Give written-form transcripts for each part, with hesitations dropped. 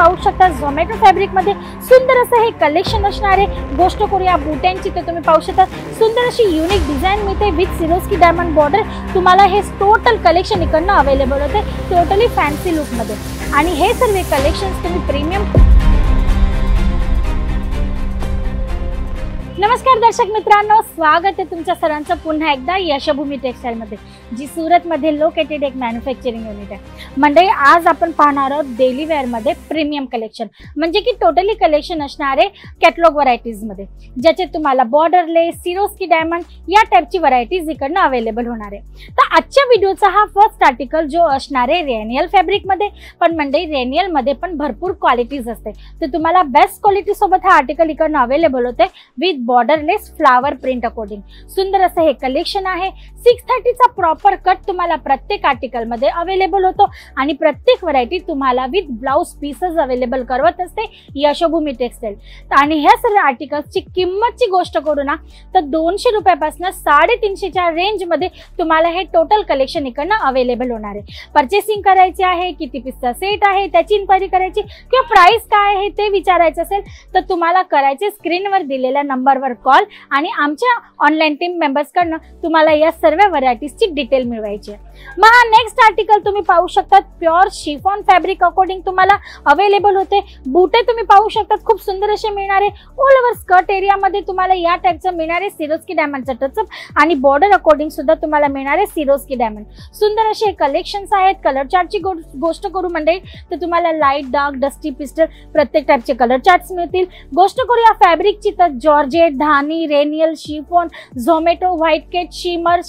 पाहू शकता झोमॅटो फॅब्रिक मध्ये सुंदर असं हे कलेक्शन असणार आहे। गोष्ट करूया बुट्यांची तर तुम्ही पाहू शकता सुंदर अशी युनिक डिझाइन मिळते विथ सिरोस्की डायमंड बॉर्डर। तुम्हाला हे टोटल कलेक्शन इकडनं अवेलेबल होते टोटली फॅन्सी लुक मध्ये आणि हे सर्व कलेक्शन्स तुम्ही प्रीमियम। नमस्कार दर्शक मित्रांनो, स्वागत आहे तुमच्या सर्वांचं पुन्हा एकदा यशोभूमी टेक्सटाईल मध्ये, जी सूरत मध्ये लोकेटेड एक मॅन्युफॅक्चरिंग युनिट आहे। मंडळी आज आपण पाहणार आहोत डेली वेअर मध्ये प्रीमियम कलेक्शन, म्हणजे की टोटली कलेक्शन असणार आहे कॅटलॉग व्हरायटीज मध्ये, ज्याचे तुम्हाला बॉर्डरलेस सिरोस्की डायमंड या टाइपची व्हरायटीज इकडनं अवेलेबल होणार आहे। तर आजच्या व्हिडिओचा हा फर्स्ट आर्टिकल जो असणार आहे रेनियल फॅब्रिक मध्ये, पण मंडळी रेनियल मध्ये पण भरपूर क्वालिटीज असते, तर तुम्हाला बेस्ट क्वालिटी सोबत हा आर्टिकल इकडनं अवेलेबल होते with borderless flower print according. सुंदर असं हे कलेक्शन आहे। 630 चा प्रॉपर कट तुम्हाला प्रत्येक आर्टिकल मध्ये अवेलेबल होतो आणि प्रत्येक व्हरायटी तुम्हाला विथ ब्लाउज पीसेस अवेलेबल करवत असते यशोभूमी टेक्सटाईल। आणि ह्या सर्व आर्टिकल्सची किंमतची गोष्ट करू ना तर 200 रुपयापासून 350 च्या रेंज मध्ये तुम्हाला हे टोटल कलेक्शन इकडनं अवेलेबल होणार आहे। परचेसिंग करायचे आहे, किती पीसचा सेट आहे त्याची इन्क्वायरी करायची किंवा प्राइस काय आहे ते विचारायचं असेल तर तुम्हाला करायचे स्क्रीनवर दिलेल्या नंबरवर कॉल आणि आमच्या ऑनलाईन टीम मेंबर्स कडनं तुम्हाला या सर्व व्हरायटीजची डिटेल मिळवायची आहे। मग हा नेक्स्ट आर्टिकल तुम्ही पाहू शकता प्युअर शिफॉन फॅब्रिक अकॉर्डिंग तुम्हाला अवेलेबल होते। बुटे तुम्ही पाहू शकता खूप सुंदर असे मिळणारे ऑल ओव्हर स्कर्ट एरिया मध्ये तुम्हाला या टाइपचं मिळणारे सिरोस्की डायमंडचं टचअप आणि बॉर्डर अकॉर्डिंग सुद्धा तुम्हाला मिळणारे सिरोस्की डायमंड। सुंदर असे कलेक्शन्स आहेत। कलर चार्टची गोष्ट करू म्हणजे तर तुम्हाला लाईट डार्क डस्टी पिस्टल प्रत्येक टाइपचे कलर चार्ट्स मिळतील। गोष्ट करू या फॅब्रिकची तर जॉर्जेट धानी रेनियल शिफॉन झोमॅटो व्हाईट केट शिमर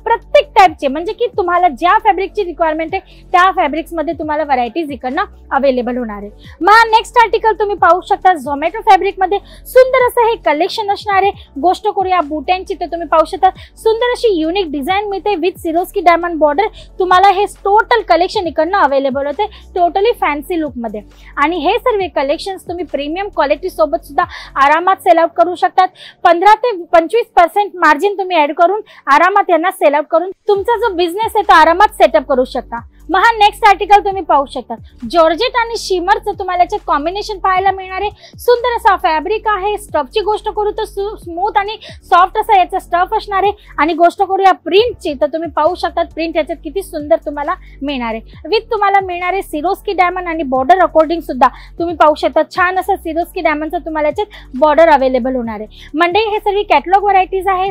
प्रत्येक टाइपचे, म्हणजे की तुम्हाला ज्या फॅब्रिकची रिक्वायरमेंट आहे त्या फॅब्रिक्स मध्ये तुम्हाला व्हरायटीज इकडनं अवेलेबल होणार आहे। मग नेक्स्ट आर्टिकल तुम्ही पाहू शकता झोमॅटो फॅब्रिक मध्ये सुंदर असं हे कलेक्शन असणार आहे। गोष्ट करूया बुट्यांची तर तुम्ही पाहू शकता सुंदर अशी युनिक डिझाइन मिळते विथ सिरोस्की डायमंड बॉर्डर। तुम्हाला हे टोटल कलेक्शन इकडनं अवेलेबल होते टोटली फॅन्सी लुक मध्ये आणि हे सर्व कलेक्शन्स तुम्ही प्रीमियम क्वालिटी सोबत सुद्धा आरामात सेल आउट करू शकतात। 15 ते 25% मार्जिन तुम्ही ऍड करून आरामात यांना सेल आउट करून तुमचा जो बिझनेस आहे तो आरामात सेटअप करू शकता। मग हा नेक्स्ट आर्टिकल तुम्ही पाहू शकता जॉर्जेट आणि शिमरचं तुम्हाला याच्यात कॉम्बिनेशन पाहायला मिळणार आहे। सुंदर असा फॅब्रिक आहे। स्टफची गोष्ट करू तर स्मूथ आणि सॉफ्ट असा याचा स्टफ असणार आहे आणि गोष्ट करूया प्रिंटची तर तुम्ही पाहू शकता प्रिंट याच्यात किती सुंदर तुम्हाला मिळणार आहे विथ तुम्हाला मिळणारे सिरोस्की डायमंड आणि बॉर्डर अकॉर्डिंग सुद्धा तुम्ही पाहू शकता छान असं सिरोस्की डायमंडचं तुम्हाला याच्यात बॉर्डर अवेलेबल होणार आहे। म्हणजे हे सर्व कॅटलॉग व्हरायटीज आहे।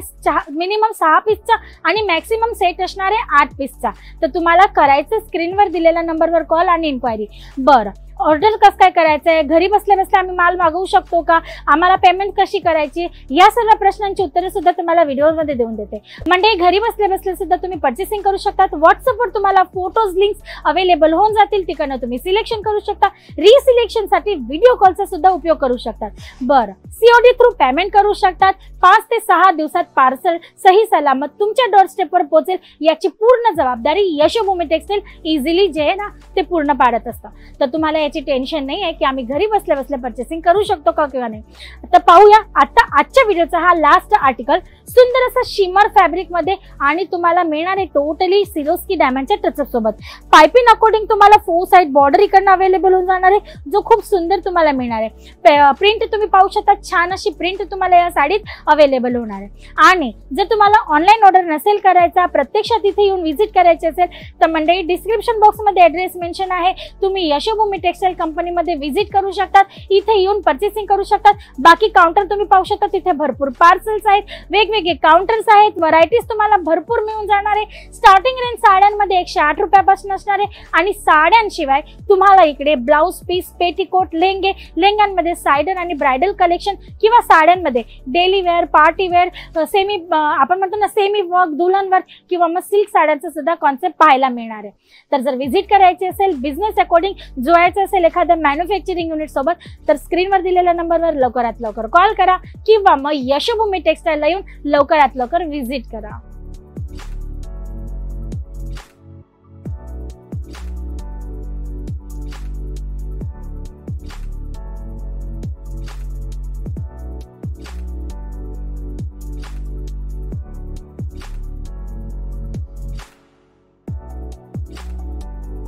मिनिमम 6 पीसचा आणि मॅक्सिमम सेट असणार आहे 8 पीसचा। तर तुम्हाला करायचं स्क्रीनवर दिलेल्या नंबरवर कॉल आणि इन्क्वायरी। बरं, ऑर्डर कसं काय करायचं आहे, घरी बसल्या बसल्या आम्ही माल मागवू शकतो का, आम्हाला पेमेंट कशी करायची, या सर्व प्रश्नांची उत्तरे सुद्धा तुम्हाला व्हिडिओमध्ये देऊन देते। म्हणजे घरी बसल्या बसल्या सुद्धा तुम्ही परचेसिंग करू शकता। व्हॉट्सअपवर तुम्हाला फोटोज लिंक्स अवेलेबल होऊन जातील, तिकडनं तुम्ही सिलेक्शन करू शकता। रिसिलेक्शन साठी व्हिडिओ कॉलचा सुद्धा उपयोग करू शकतात। बरं, सीओडी थ्रू पेमेंट करू शकतात। 5 ते 6 दिवसात पार्सल सही सलामत तुमच्या डोरस्टेपवर पोहोचेल याची पूर्ण जबाबदारी यशोभूमी टेक्सटाईल इझिली जे आहे ना ते पूर्ण पाडत असतं। तर तुम्हाला याची टेन्शन नाही आहे की आम्ही घरी बसल्या बसल्या परचेसिंग करू शकतो का किंवा नाही। तर पाहूया आता आजच्या व्हिडिओचा हा लास्ट आर्टिकल सुंदर असा शिमर फॅब्रिक मध्ये आणि तुम्हाला मिळणार आहे टोटली सिरोस्की डायमंडच्या टचअप सोबत। पाइपिंग अकॉर्डिंग तुम्हाला 4 साइड बॉर्डर इकडनं अवेलेबल होऊन जाणार आहे, जो खूप सुंदर तुम्हाला मिळणार आहे। प्रिंट तुम्ही पाहू शकता छान अशी प्रिंट तुम्हाला या साडीत अवेलेबल होणार आहे। आणि जर तुम्हाला ऑनलाईन ऑर्डर नसेल करायचा, प्रत्यक्षात इथे येऊन व्हिजिट करायचे असेल तर मंडळी डिस्क्रिप्शन बॉक्स मध्ये ऍड्रेस मेन्शन आहे, तुम्ही यशोभूमी टेक्सटाईल कंपनी मध्ये व्हिजिट करू शकतात, इथे येऊन परचेसिंग करू शकतात। बाकी काउंटर तुम्ही पाहू शकता तिथे भरपूर पार्सल्स आहेत, वेगवेगळे काउंटर्स आहेत, व्हरायटीज तुम्हाला भरपूर मिळून जाणार आहे। स्टार्टिंग रेंज साड्यांमध्ये 108 रुपयापासून असणार आहे आणि साड्यांशिवाय तुम्हाला इकडे ब्लाउज पीस, पेटीकोट, लेंगे, लेंग्यांमध्ये सायडर आणि ब्रायडल कलेक्शन किंवा साड्यांमध्ये daily wear, party wear, semi आपण म्हणतो ना सेमी वर्क, दुल्हन वर्क किंवा मग सिल्क साड्यांचा सुद्धा कॉन्सेप्ट पाहायला मिळणार आहे। तर जर व्हिजिट करायची असेल, बिझनेस अकॉर्डिंग जोडायचं असेल एखाद्या मॅन्युफॅक्चरिंग युनिट सोबत तर स्क्रीनवर दिलेल्या नंबरवर लवकरात लवकर कॉल करा किंवा मग यशोभूमी टेक्सटाईलला येऊन लवकरात लवकर व्हिजिट करा।